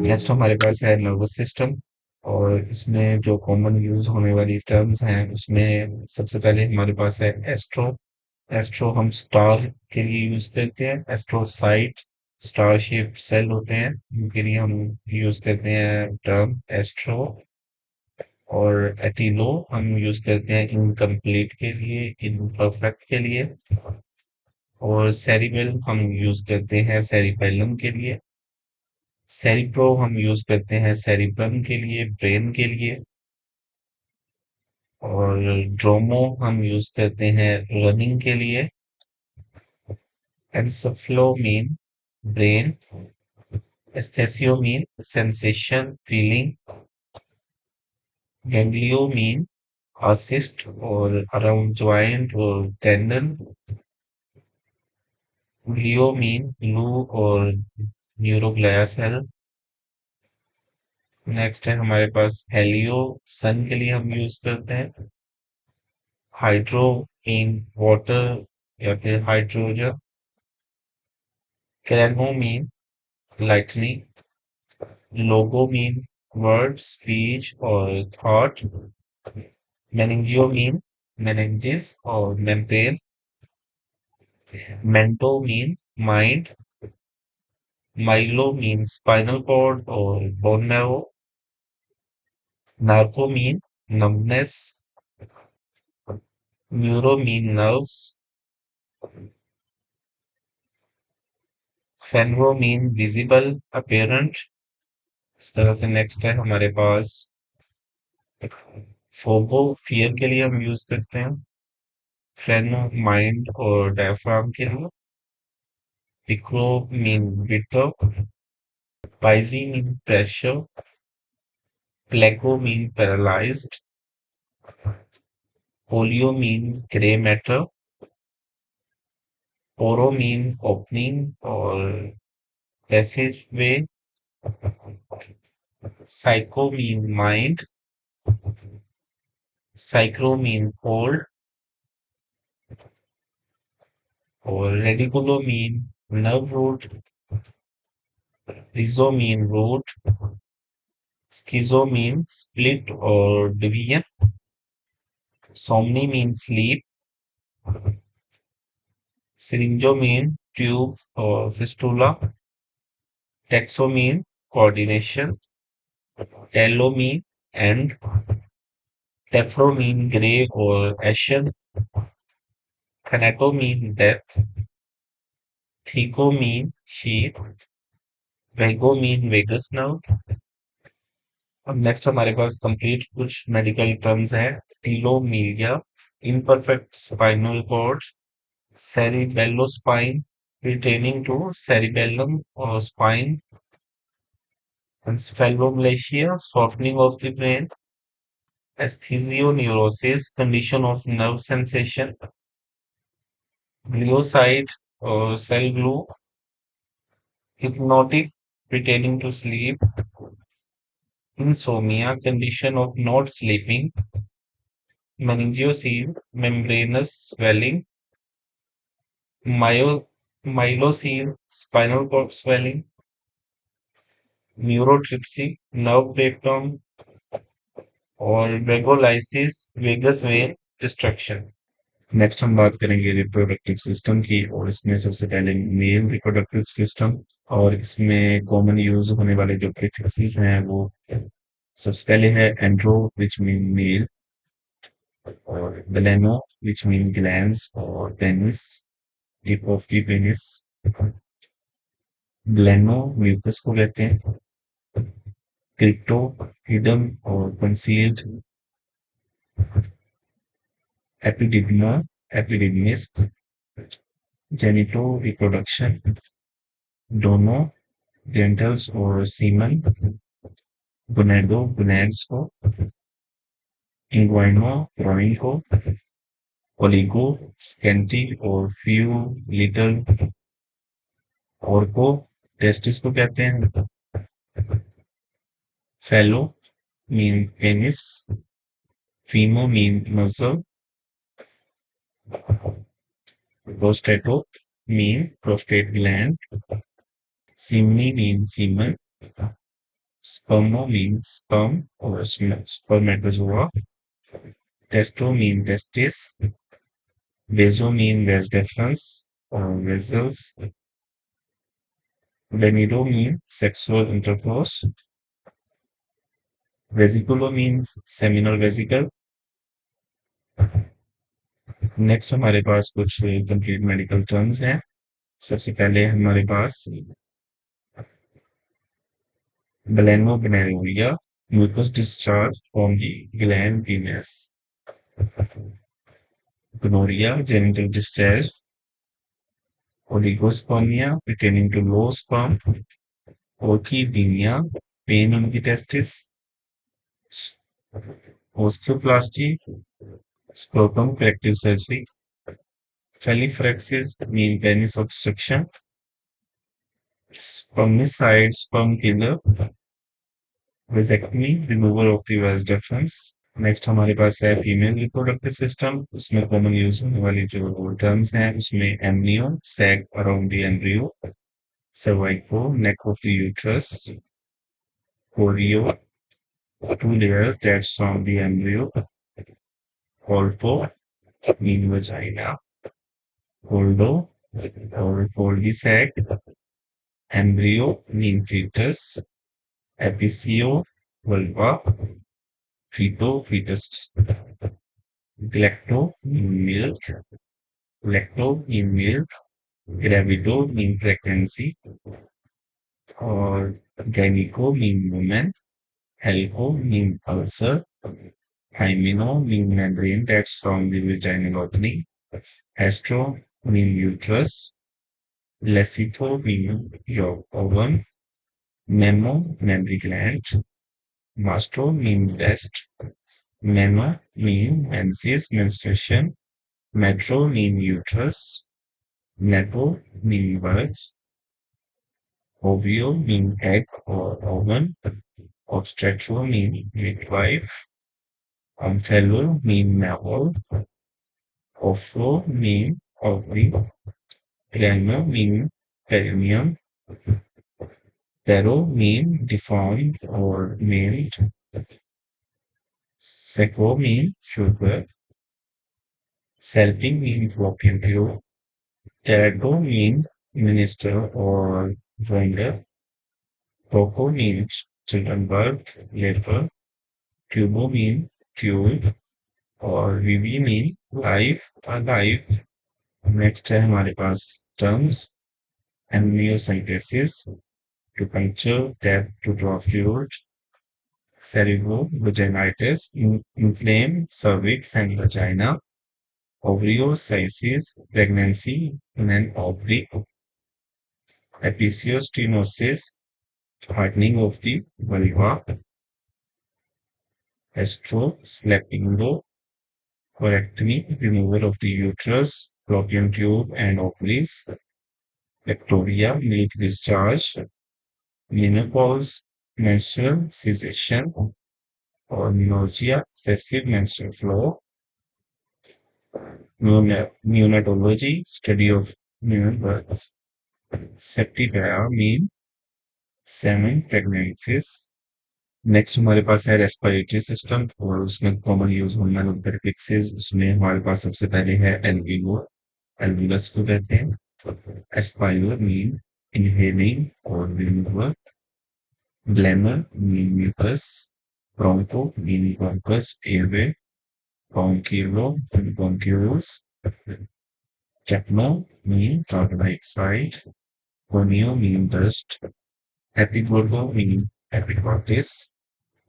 Next हमारे पास है नर्वस सिस्टम। और इसमें जो कॉमन यूज होने वाली टर्म्स हैं उसमें सबसे पहले हमारे पास है एस्ट्रो। एस्ट्रो हम स्टार के लिए यूज करते हैं। एस्ट्रोसाइट स्टार शेप सेल होते हैं, उनके लिए हम यूज करते हैं टर्म एस्ट्रो। और एटिलो हम यूज करते हैं इनकम्प्लीट के लिए, इनपरफेक्ट के लिए। और सेरिबेल हम यूज करते हैं सेरिबेलम के लिए। सेरिप्रो हम यूज करते हैं सेरिब्रम के लिए, ब्रेन के लिए। और ड्रोमो हम यूज करते हैं रनिंग के लिए। Encephalo mean brain. Aesthesio mean sensation feeling. Ganglio mean assist और अराउंड ज्वाइंट और टेंडन। ग्लियोमीन ग्लू और न्यूरोग्लिया सेल। नेक्स्ट है हमारे पास हेलियो सन के लिए हम यूज करते हैं। हाइड्रो मीन वाटर या फिर hydrogen. Kerauno mean lightning. Logo mean word speech और थॉट। मेनिंजियो मीन मेनिंजिस और membrane. Mento mean mind. Myelo mean spinal cord और bone marrow. Narco mean numbness. Neuro mean nerves. Phanero mean visible apparent. इस तरह से next है हमारे पास फोबो fear के लिए हम यूज करते हैं। फ्रेनो माइंड और डायफ्राम के लिए। Picro mean bitter. Piezo mean pressure. Plego mean paralysed. Polio mean grey matter. Oro mean opening और passage way. Psycho mean mind. Psychro mean cold. और radiculo mean nerve root. Rhizo mean root. Schizo mean split और division. Somni mean sleep. Syringo mean tube और fistula. Taxo mean coordination. Telo mean end. Tephro mean grey और ashen. Thanato mean death. Theco mean sheath. Vago mean vagus nerve. अब next हमारे पास complete कुछ medical terms हैं। Telomyelia imperfect spinal cord. cerebellospine pertaining to cerebellum or spine. Encephalomalacia softening of the brain. Esthesioneurosis condition of nerve sensation. Gliocyte or cell glue. Hypnotic pertaining to sleep. Insomnia condition of not sleeping. Meningeocele membranous swelling. Myo, Myelocele spinal cord swelling. Neurotripsy nerve breakdown और वेगोलाइसिस vagus when destruction. Next हम बात करेंगे reproductive system की, और इसमें सबसे पहले male reproductive system. और इसमें कॉमन यूज होने वाले जो प्रीफिक्सेस हैं वो सबसे पहले है एंड्रो विच मीन मेल। और बेलेनो विच मीन ग्लैंड्स और penis tip of the penis. Blenno mucus को कहते हैं। क्रिप्टो हिडन और concealed. Epididymo epididymis. Genito reproduction. Gono genitals और सीमन। गोनेडो गोनेड्स को। इंग्वाइनो ग्रोइन को। ओलिगो स्केंटी और फ्यू लिटल। ऑर्को टेस्टिस को कहते हैं। Phallo mean penis. Phimo mean muscle. Prostato mean prostate gland. Semini mean semen. Spermo means sperm or spermatozoa. Testo means testis. Vaso means vas deferens or vessels. Venedo means sexual intercourse. Vesiculo means seminal vesicle. Next हमारे पास कुछ complete medical terms हैं। सबसे पहले हमारे पास Glanopinarrhea, mucus discharge from the gland penis. Gonorrhea, genital discharge. Oligospermia, pertaining to low sperm. Orchidemia, pain in the testis. Osteoplasty, scrotum corrective surgery. Phalliphrexis, mean penis obstruction. Spermicide, sperm killer. Vasectomy, removal of the vas deferens. Next हमारे पास है female reproductive system. उसमें common use होने वाली जो terms हैं उसमें amnio, sac around the embryo, cervico, neck of the uterus, chorio, two layer that surround the embryo, colpo, mean vagina, coldo or Golgi sac, embryo, mean fetus, epicio, vulva, feto, fetus, galacto, mean milk, lacto, mean milk, gravido, mean pregnancy, और gyneco, mean woman, helco, mean ulcer, hymeno, mean membrane that surround the vaginal opening, astro, mean uterus, lecitho, mean yolk ovum, memo, mammary gland, mastro, mean breast, mema, mean menses, menstruation, metro, mean uterus, nepo, mean birth, ovio, mean egg or ovum, obstetro, mean midwife, omphallo, mean navel, ovlo, mean ovary, Grammar mean perineum, pero mean deformed or mailed, seco mean sugar, selfing mean fallopian tube, pterygo mean minister or vendor, toco means children birth, labor, tubo mean tube और वीवी mean life, alive. Next है हमारे पास terms amniocentesis, to puncture, tap to draw fluid, cerebrovaginitis, inflame cervix and vagina, ovariocysis, pregnancy in an ovary, episiostonosis, hardening of the vulva, estroslappingo, corectomy, removal of the uterus, fallopian tube and ovaries, Victoria, milk discharge, menopause, menstrual cessation, or menorrhagia, excessive menstrual flow, neonatology, study of new births, septicemia, mean semen pregnancies. Next हमारे पास है respiratory system और उसमें common use होने वाले prefixes. उसमें हमारे पास सबसे पहले है एल्वियो, एल्विलस को कहते हैं। एस्पायर मीन इनहेलिंग और remover, glamour mean mucus, broncho mean bronchus airway, bronchiolo bronchioles, capno mean carbon dioxide, conio mean dust, epiglotta mean epiglottis,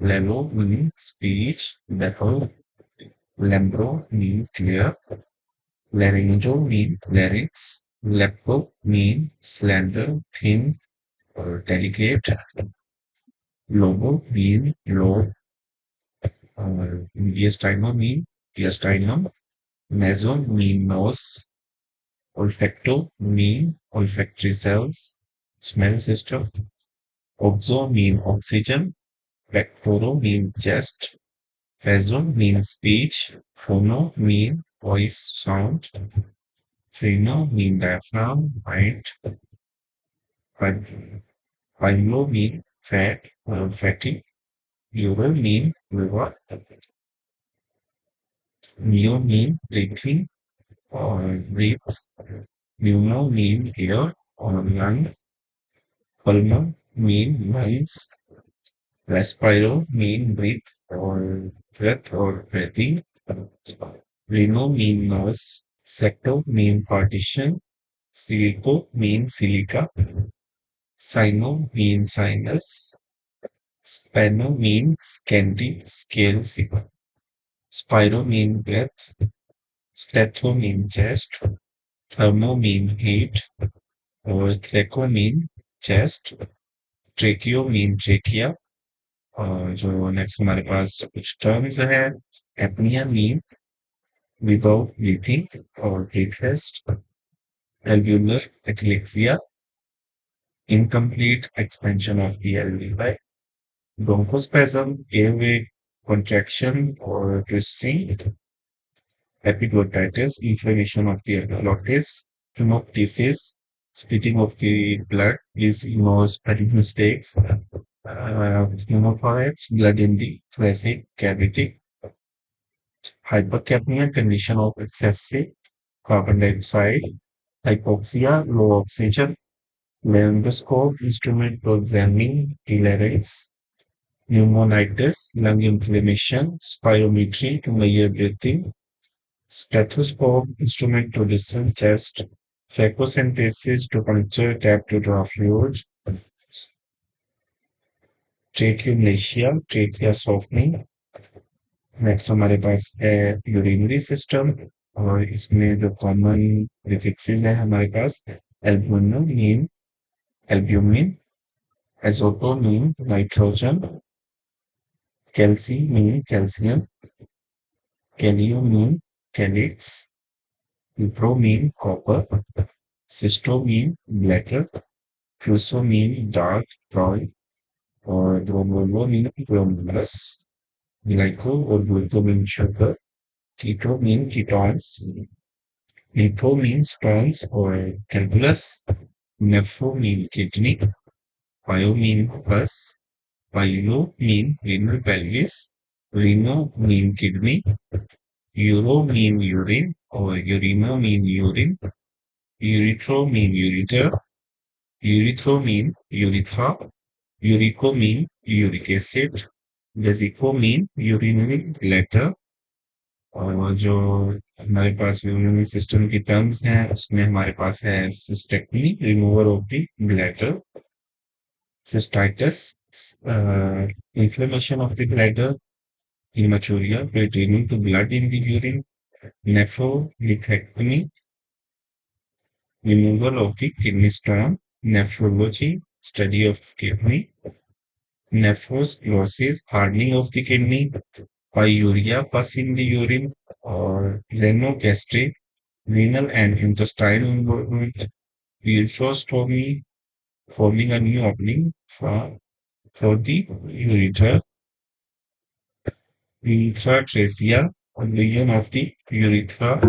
lelo mean speech, battle, lambro mean clear, laryngo mean larynx, lepto mean slender, thin, or delicate, lobo mean low, diastema mean diastema, naso mean nose, olfacto mean olfactory cells, smell system, oxo mean oxygen, pectoro mean chest, phaso mean speech, phono mean voice sound, freno mean diaphragm, mind, phylo mean fat, fatty, uro mean liver, neo mean breathing or breathe, pneumo mean air or lung, pulmo mean lungs, respiro mean breath or breathing, reno mean nose, secto mean partition, silico mean silica, sino mean sinus, spano mean scanty scale, spiro mean breath, stetho mean chest, thermo mean heat, और thoraco mean chest, tracheo mean trachea, और जो next हमारे पास कुछ terms हैं, apnoea mean without breathing और breathless, alveolar atelectasis, incomplete expansion of the alveoli, bronchospasm, airway contraction or twisting, epiglottitis, inflammation of the epiglottis, hemoptysis, splitting of the blood is most spelling mistakes, pneumothorax, blood in the thoracic cavity, hypercapnia, condition of excessive carbon dioxide, hypoxia, low oxygen, laryngoscope, instrument to examine the larynx, pneumonitis, lung inflammation, spirometry to measure breathing, stethoscope, instrument to listen chest, phacocentesis to puncture tap to draw fluid, tracheomalacia, trachea softening. Next हमारे पास है urinary system और इसमें जो common prefixes है हमारे पास albumin albumin azoto mean nitrogen calci mean calcium calio mean calyx cupro mean copper cysto mean bladder फ्लूसो मीन डार्क ब्राउन और ब्रोमोलो मीन ब्रोमोलस ग्लाइको और gluco mean sugar keto mean ketones litho means stones or calculus, nephro mean kidney, bio mean pus, pyelo mean renal pelvis, reno mean kidney, uro mean urine or urino mean urine, urethro mean ureter, urethro mean urethra, urico mean uric acid, vesico mean urinary bladder, और जो हमारे पास urinary system की terms हैं उसमें हमारे पास है cystectomy removal of the bladder cystitis, inflammation of the bladder, hematuria pertaining to blood in the urine, nephrolithectomy, removal of the kidney stone, nephrology, study of kidney, nephrosclerosis, hardening of the kidney, pyuria, pus in the urine, or renogastric, renal and intestinal involvement, ureterostomy, forming a new opening for the ureter, urethra tracia, lesion of the urethra,